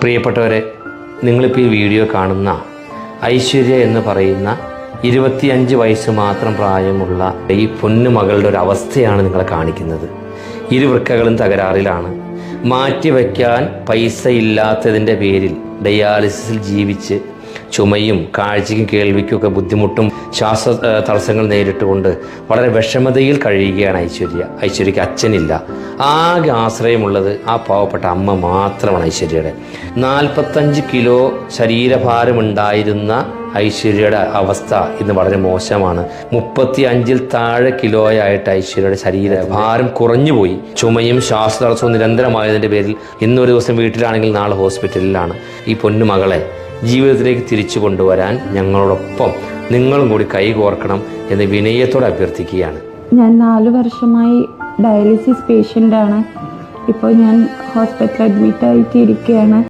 പ്രിയപ്പെട്ടവരെ, നിങ്ങളിപ്പോൾ ഈ വീഡിയോ കാണുന്ന ഐശ്വര്യ എന്ന് പറയുന്ന 25 വയസ്സ് മാത്രം പ്രായമുള്ള ഈ പൊന്നുമകളുടെ ഒരു അവസ്ഥയാണ് നിങ്ങളെ കാണിക്കുന്നത്. ഇരുവൃക്കകളും തകരാറിലാണ്. മാറ്റിവെക്കാൻ പൈസ ഇല്ലാത്തതിൻ്റെ പേരിൽ ഡയാലിസിസിൽ ജീവിച്ച് ചുമയും കാഴ്ചയ്ക്കും കേൾവിക്കുമൊക്കെ ബുദ്ധിമുട്ടും ശ്വാസ തടസ്സങ്ങൾ നേരിട്ടുകൊണ്ട് വളരെ വിഷമതയിൽ കഴിയുകയാണ് ഐശ്വര്യയ്ക്ക് അച്ഛനില്ല. ആകെ ആശ്രയമുള്ളത് ആ പാവപ്പെട്ട അമ്മ മാത്രമാണ് ഐശ്വര്യയുടെ. 45 കിലോ ശരീരഭാരമുണ്ടായിരുന്ന ഐശ്വര്യയുടെ അവസ്ഥ ഇന്ന് വളരെ മോശമാണ്. 35-ൽ താഴെ കിലോയായിട്ട് ഐശ്വര്യയുടെ ശരീരഭാരം കുറഞ്ഞുപോയി. ചുമയും ശ്വാസതടസ്സവും നിരന്തരമായതിൻ്റെ പേരിൽ ഇന്നൊരു ദിവസം വീട്ടിലാണെങ്കിൽ നാളെ ഹോസ്പിറ്റലിലാണ്. ഈ പൊന്നുമകളെ ജീവിതത്തിലേക്ക് തിരിച്ചു കൊണ്ടുവരാൻ ഞങ്ങളോടൊപ്പം നിങ്ങളും കൂടി കൈകോർക്കണം എന്ന് വിനയത്തോടെ അഭ്യർത്ഥിക്കുകയാണ്. ഞാൻ 4 വർഷമായി ഡയാലിസിസ് പേഷ്യൻ്റാണ്. ഇപ്പോൾ ഞാൻ ഹോസ്പിറ്റലിൽ അഡ്മിറ്റ് ആയിട്ട് ഇരിക്കുകയാണ്.